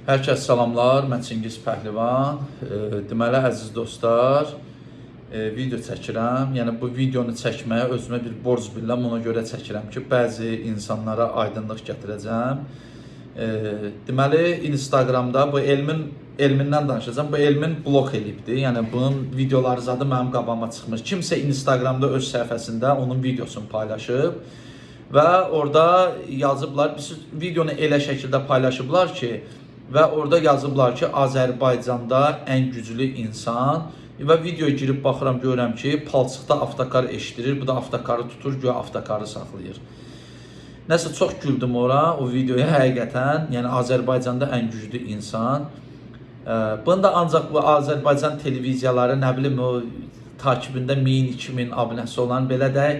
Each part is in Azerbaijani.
Hər kəs salamlar, mən Çingiz Pəhlivan. Deməli, əziz dostlar, video çəkirəm. Yəni, bu videonu çəkməyə özümə bir borc bilirəm, ona görə çəkirəm ki, bəzi insanlara aydınlıq gətirəcəm. Deməli, Instagramda bu elmindən danışacağım. Bu elmin blok elibdir. Yəni, bunun videoları zadı mənim qabağıma çıxmış. Kimsə Instagramda öz səhifəsində onun videosunu paylaşıb və orada yazıblar, videonu elə şəkildə paylaşıblar ki, və orada yazıblar ki, Azərbaycanda ən güclü insan və videoya girib baxıram, görürəm ki, palçıqda avtokar eşdirir, bu da avtokarı tutur, güya avtokarı saxlayır. Nəsə çox güldüm ora, o videoya həqiqətən, yəni Azərbaycanda ən güclü insan. Bunu da ancaq bu Azərbaycan televiziyaları, nə bilim, o takibində 1000-2000 abunəsi olan belə də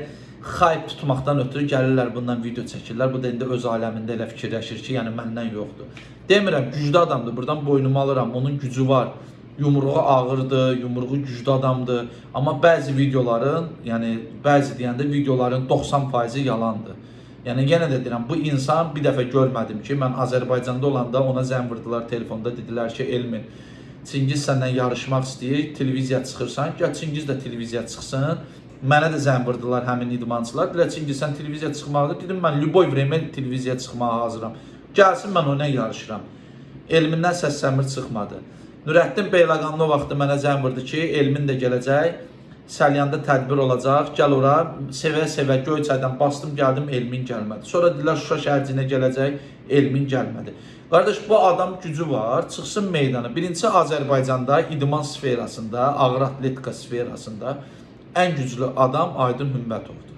xayb tutmaqdan ötürü gəlirlər, bundan video çəkirlər. Bu da indi öz aləmində elə fikirləşir ki, yəni məndən yoxdur. Demirəm, güclü adamdır, buradan boynumu alıram, onun gücü var. Yumruğu ağırdır, yumruğu güclü adamdır. Amma bəzi videoların, yəni bəzi deyəndə videoların 90% yalandır. Yəni yenə də deyirəm, bu insan bir dəfə görmədim ki, mən Azərbaycanda olanda ona zəng vurdular telefonda, dedilər ki, Elmin, Çingiz səndən yarışmaq istəyir, televiziya çıxırsan, gəl Çingiz də televiziya çıxsın. Mənə də zəng vurdular həmin idmançılar. Deyirlər, Çingiz sən televiziya çıxmalıdır. Dedim, mən Lüboy Vremel televiziya çıxmağa hazıram. Gəlsin, mən ona yarışıram. Elmindən səs-səmir çıxmadı. Nurəddin Beyləqanlı o vaxtda mənə zəng vurdu ki, Elmin də gələcək. Səlyanda tədbir olacaq. Gəl ora, sevə-sevə Göyçaydan bastım, gəldim, Elmin gəlmədi. Sonra dedilər, Şuşa şəhərciyinə gələcək, Elmin gəlmədi. Qardaş, bu adam gücü var, çıxsın meydana. Birincisi Azərbaycanda idman sferasında, ağır atletika sferasında ən güclü adam Aydın Hümbətovdur.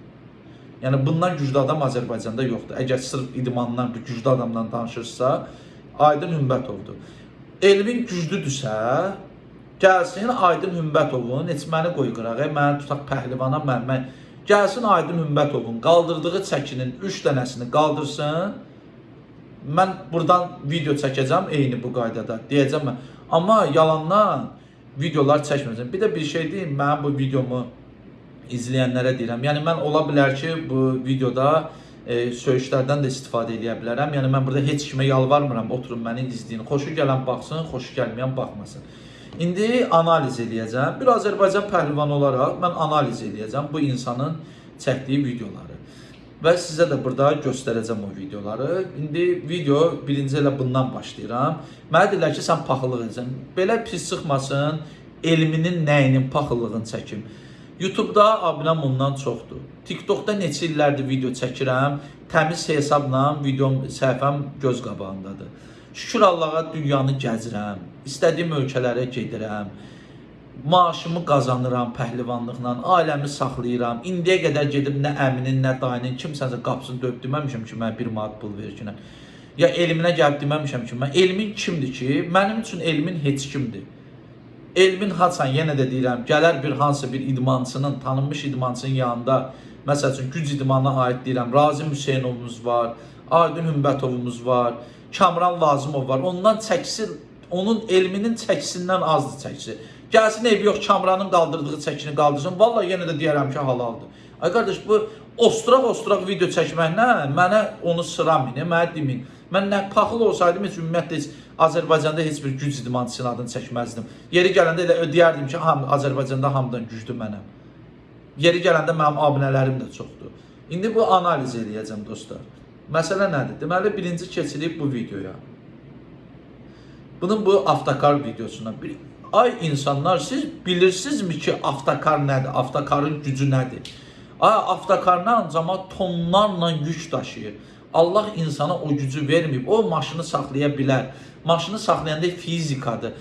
Yəni bundan güclü adam Azərbaycanda yoxdur. Əgər sırf idmandan, bir güclü adamdan danışırsa, Aydın Hümbətovdur. Elmin güclüdürsə, gəlsin Aydın Hümbətovun, heç məni qoy qırağa, məni tutaq pəhlivana, mən gəlsin Aydın Hümbətovun qaldırdığı çəkinin 3 dənəsini qaldırsın. Mən buradan video çəkəcəm eyni bu qaydada, deyəcəm mən. Amma yalandan videolar çəkməyəcəm. Bir də bir şey deyim, mən bu videomu izləyənlərə deyirəm. Yəni mən ola bilər ki, bu videoda söyüşlərdən də istifadə edə bilərəm. Yəni mən burada heç kimə yalvarmıram, oturun məni izləyin. Xoşu gələn baxsın, xoşu gəlməyən baxmasın. İndi analiz eləyəcəm. Bir Azərbaycan pəhlivanı olaraq mən analiz eləyəcəm bu insanın çəkdiyi videoları. Və sizə də burada göstərəcəm o videoları. İndi video birinci elə bundan başlayıram. Mənə deyirlər ki, sən paxıllıq edəcəm. Belə pis çıxmasın, Elminin nəyinin paxıllığını çəkim. YouTube'da abunəm ondan çoxdur. TikTok'da neçə illərdir video çəkirəm. Təmiz hesabla videom, səhifəm göz qabağındadır. Şükür Allaha dünyanı gəzirəm. İstədiyim ölkələrə gedirəm. Maaşımı qazanıram pəhlivanlıqla, ailəmi saxlayıram. İndiyə qədər gedib nə əminin, nə dayının, kimsəsə qapısını döyüb deməmişəm ki, mən 1 manat pul verir. Ya Elminə gəlib deməmişəm ki, mən Elmin kimdir ki? Mənim üçün Elmin heç kimdir. Elmin haçan, yenə də deyirəm, gələr bir hansı bir idmançının, tanınmış idmançının yanında, məsəl üçün güc idmanına aid deyirəm, Razim Hüseynovumuz var, Aydın Hümbətovumuz var, Kamran Lazımov var. Ondan çəkisi, onun Elminin çəkisindən azdır çəkisi. Gəlsin ev yox, Kamranın qaldırdığı çəkini qaldırsın. Vallahi yenə də deyərəm ki, halaldır. Ay qardaş, bu osturaq video çəkməklə mənə onu sıramayın, mənə deməyin. Mən nə paxıl olsaydım, heç ümumiyyətlə Azərbaycanda heç bir güc idmançısının adını çəkməzdim. Yeri gələndə elə deyərdim ki, Azərbaycanda hamıdan güclü mənəm. Yeri gələndə mənim abunələrim də çoxdur. İndi bu analiz eləyəcəm dostlar. Məsələ nədir? Deməli, birinci keçirik bu videoya. Bunun bu avtokar videosuna. Ay insanlar, siz bilirsinizmi ki, avtokar nədir? Avtokarın gücü nədir? Avtokarla cəmaət tonlarla yük daşıyır. Allah insana o gücü verməyib. O maşını saxlaya bilər. Maşını saxlayanda fizikadır.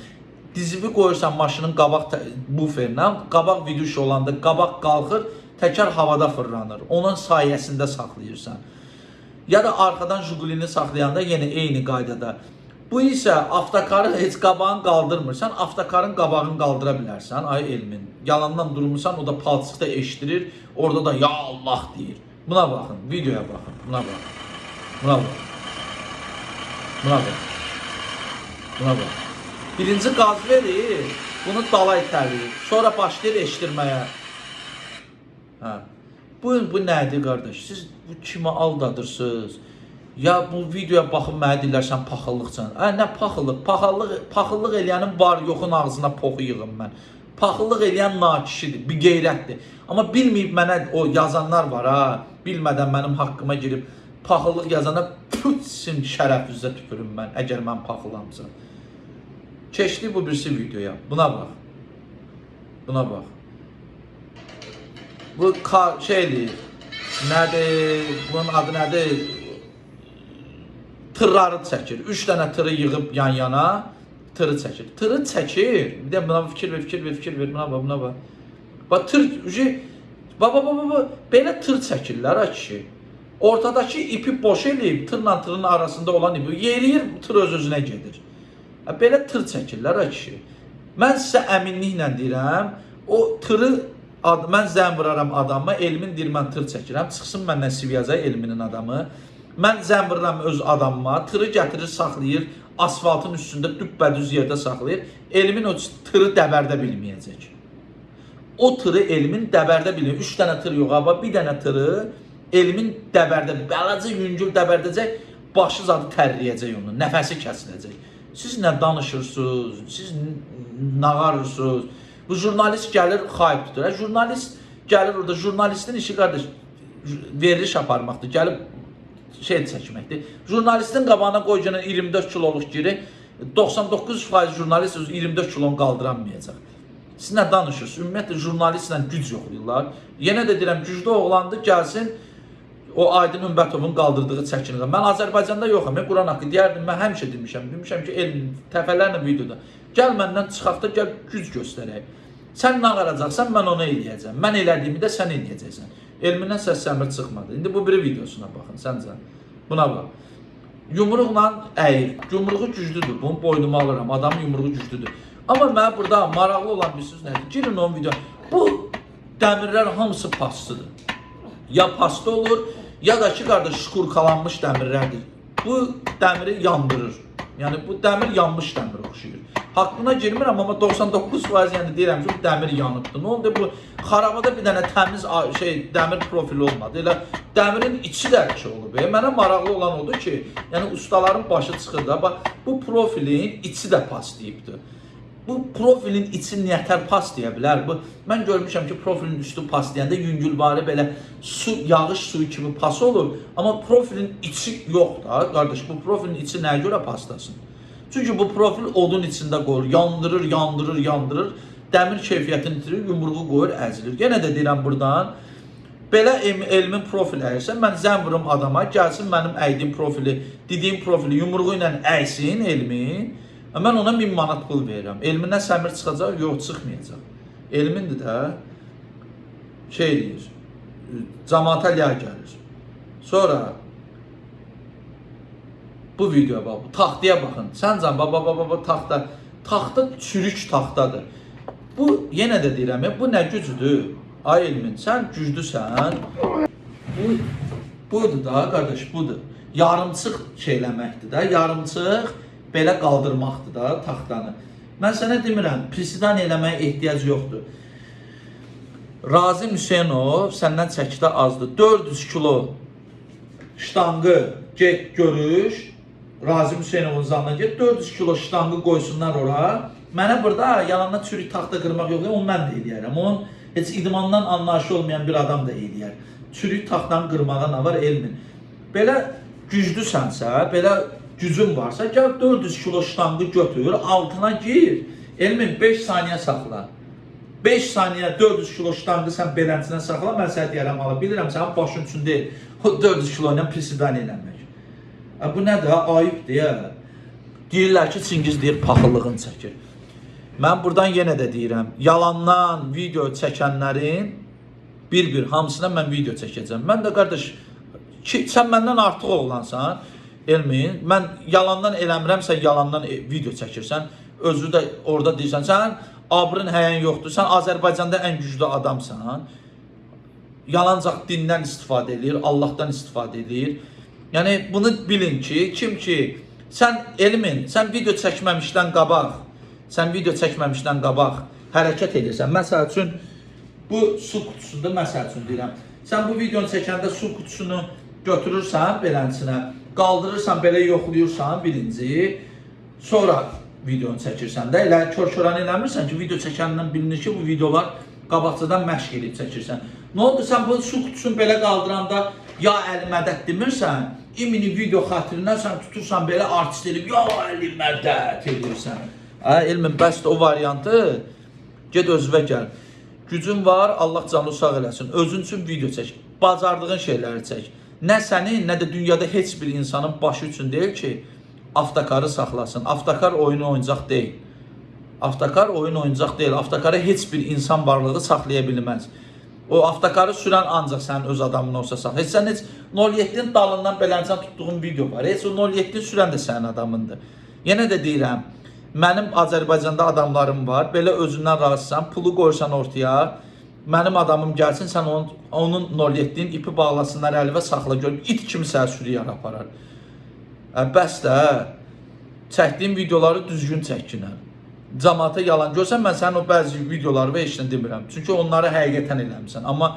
Dizivi qoyursan maşının qabaq buferinə, qabaq viduş olanda qabaq qalxır, təkər havada fırlanır. Onun sayəsində saxlayırsan. Ya da arxadan Jigulini saxlayanda yenə eyni qaydada. Bu isə avtokarı heç qabağını qaldırmırsan, avtokarın qabağını qaldıra bilərsən, ay Elmin. Yalandan durmursan, o da palçıqda eşdirir, orada da ya Allah deyir. Buna baxın, videoya baxın, buna baxın. Buna bax. Buna bax. Buna bax. Birinci qaz verir, bunu dala itəlir. Sonra başlayır eşdirməyə. Bu nədir qardaş? Siz bu kimi aldadırsınız? Ya bu videoya baxıb mənə deyirlər sən paxıllıqsan. Nə paxıllıq? Paxıllıq eləyənin var yoxun ağzına poxu yığım mən. Paxıllıq eləyən nakişidir, bir qeyrətdir. Amma bilməyib mənə o yazanlar var ha, bilmədən mənim haqqıma girib paxıllıq yazana pütsin şərəfinizə tüpürüm mən, əgər mən paxıllamsa. Keçdik bu birisi videoya. Buna bax. Buna bax. Bu şeydir. Nədir? Bunun adı nədir? Tırları çəkir. 3 dənə tırı yığıb yan-yana tırı çəkir. Tırı çəkir. Bir də buna fikir ver. Buna bax. Bax tır baba belə tır çəkirlər ha kişi. Ortadakı ipi boş eləyib tırla tırın arasında olan ipi yeriyir, tır öz-özünə gedir. Belə tır çəkirlər ha kişi. Mən sizə əminliklə deyirəm, o tırı mən zəm vuraram adamı, Elmin deyir mən tır çəkirəm, çıxsın məndən CV yazay Elminin adamı. Mən zəm vururam öz adamıma, tırı gətirir, saxlayır, asfaltın üstündə düppədüz yerdə saxlayır. Elmin o tırı dəbərdə bilməyəcək. O tırı Elmin dəbərdə bilməyəcək. 3 dənə tır yox, amma bir dənə tırı Elmin dəbərdə, bəlacı yüngül dəbərdəcək, başı zadı tərləyəcək onu, nəfəsi kəsiləcək. Siz nə danışırsınız, siz nağarırsınız. Bu jurnalist gəlir, xayb tutur. Jurnalist gəlir orada, jurnalistin işi qardaş veriliş aparmaqdır, gəlib şey çəkməkdir. Jurnalistin qabağına qoyacağına 24 kiloluq giri, 99% jurnalist 24 kilonu qaldıramayacaq. Siz nə danışırsınız? Ümumiyyətlə jurnalistlə güc yoxlayırlar. Yenə də deyirəm, güclü oğlandı, gəlsin o Aydın Ümbətovun qaldırdığı çəkinir. Mən Azərbaycanda yoxam, Quran haqqı deyərdim, mən həmişə demişəm ki, təfələrlə videoda. Gəl məndən çıxaq da, gəl güc göstərək. Sən nə qaracaqsan, mən onu eləyəcəm. Mən elədiyimi də sən eləyəcəksən. Elmindən səs-səmir çıxmadı. İndi bu biri videosuna baxın, səncə. Buna bax. Yumruqla əyir. Yumruğu güclüdür. Bunu boynuma alıram. Adamın yumruğu güclüdür. Amma mənə burada maraqlı olan bir söz nədir? Girin onun video. Bu dəmirlər hamısı pastıdır. Ya pastı olur, ya da ki, qardaş, şkurkalanmış dəmirlərdir. Bu dəmiri yandırır. Yəni, bu dəmir yanmış dəmir oxşayır. Haqqına girmirəm, amma 99% yəni deyirəm ki, bu dəmir yanıbdır. Nə oldu? Bu xarabada bir dənə təmiz dəmir profili olmadı. Elə dəmirin içi də ki olub. Mənə maraqlı olan odur ki, yəni ustaların başı çıxır da, bax, bu profilin içi də paslayıbdır. Bu profilin içi niyətər pas deyə bilər. Mən görmüşəm ki, profilin üstü paslayanda yüngülvari belə yağış suyu kimi pas olur. Amma profilin içi yox da, qardaş, bu profilin içi nəyə görə paslasın? Çünki bu profil odun içində qoyur, yandırır, dəmir keyfiyyətini itirir, yumruğu qoyur, əzilir. Yenə də deyirəm buradan, belə Elmin profil əyirsə, mən zəm vurum adama, gəlsin mənim əydiyim profili, dediyim profili yumruğu ilə əysin Elmin, mən ona 1000 manat pul verirəm. Elmindən səmir çıxacaq, yox, çıxmayacaq. Elmindir də, şey deyir, cəmaata liya gəlir. Sonra, bu videoya bax, bu taxtaya baxın. Səncən, baba, taxta çürük taxtadır. Bu, yenə də deyirəm, bu nə gücüdür? Ay Elmin, sən güclüsən. Budur da, qardaş, budur. Yarımçıq şeyləməkdir də, yarımçıq belə qaldırmaqdır da taxtanı. Mən sənə demirəm, prisidan eləməyə ehtiyac yoxdur. Razim Hüseynov səndən çəkidə azdır. 400 kilo ştanqı get görüş, Razim Hüseynovun zanına get, 400 kilo ştanqı qoysunlar ora. Mənə burada yalandan çürük taxta qırmaq yoxdur, onu mən də eləyərəm. Onun heç idmandan anlayışı olmayan bir adam da eləyər. Çürük taxtanı qırmağa nə var Elmin? Belə güclüsənsə, belə gücün varsa, gəl 400 kilo ştanqı götür, altına gir. Elmin 5 saniyə saxla. 5 saniyə 400 kilo ştanqı sən belənçinə saxla, mən sənə deyərəm, bilirəm sənin başın üçün deyil. O 400 kilo ilə prisidan eləmək. Bu nədir? Ayıbdır ya. Deyirlər ki, Çingiz deyir, paxıllığını çəkir. Mən buradan yenə də deyirəm, yalandan video çəkənlərin bir-bir hamısına mən video çəkəcəm. Mən də qardaş, sən məndən artıq oğlansan, Elmin, mən yalandan eləmirəm, sən yalandan video çəkirsən, özü də orada deyirsən, sən abrın həyən yoxdur, sən Azərbaycanda ən güclü adamsan, yalancaq dindən istifadə edir, Allahdan istifadə edir. Yəni, bunu bilin ki, kim ki, sən Elmin, sən video çəkməmişdən qabaq, hərəkət edirsən. Məsəl üçün, bu su kutusudur, məsəl üçün deyirəm. Sən bu videonu çəkəndə su kutusunu götürürsən belənçinə, qaldırırsan, belə yoxlayırsan birinci, sonra videonu çəkirsən də, elə kör-köran eləmirsən ki, video çəkəndən bilinir ki, bu videolar qabaqcadan məşq edib çəkirsən. Nə oldu, sən bu su qutusunu belə qaldıranda ya əli mədət demirsən, imini video xatirinə sən tutursan belə artist edib, ya əli mədət edirsən. Elmin, bəsdir o variantı, ged özvə gəl. Gücün var, Allah canı sağ eləsin, özün üçün video çək, bacardığın şeyləri çək. Nə sənin, nə də dünyada heç bir insanın başı üçün deyil ki, avtokarı saxlasın. Avtokar oyunu oyuncaq deyil. Avtokar oyun oyuncaq deyil. Avtokarı heç bir insan varlığı saxlaya bilməz. O avtokarı sürən ancaq sənin öz adamın olsa saxla. Heç sən heç 07-nin dalından beləncan tutduğun video var. Heç o 07-ni sürən də sənin adamındır. Yenə də deyirəm, mənim Azərbaycanda adamlarım var. Belə özündən razısan, pulu qoysan ortaya, mənim adamım gəlsin, sən onun 07-nin ipi bağlasınlar əli və saxla görüm. İt kimi səni sürüyər aparar. Bəs də, çəkdiyim videoları düzgün çəkinər. Cəmaata yalan görsən, mən sənin o bəzi videoları və heç nə demirəm. Çünki onları həqiqətən eləmişsən. Amma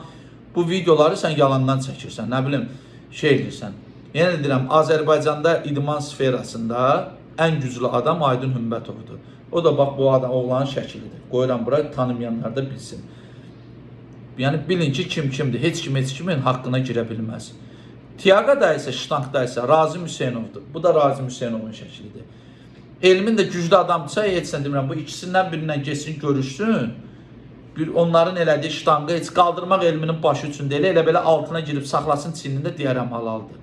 bu videoları sən yalandan çəkirsən, nə bilim, şey edirsən. Yenə deyirəm, Azərbaycanda idman sferasında ən güclü adam Aydın Hümbətovdur. O da bax, bu adam oğlanın şəkilidir. Qoyuram bura, tanımayanlar da bilsin. Yəni, bilin ki, kim kimdir. Heç kimin haqqına girə bilməz. Tiago da isə, Ştankda isə Razim Hüseynovdur. Bu da Razim Hüseynovun şəklidir. Elmin də güclü adamdırsa, heç nə demirəm, bu ikisindən birindən geçsin, görüşsün. Onların elədiyi ştankı heç qaldırmaq elminin başı üçün deyil, elə belə altına girib saxlasın çiynində deyərəm halaldır.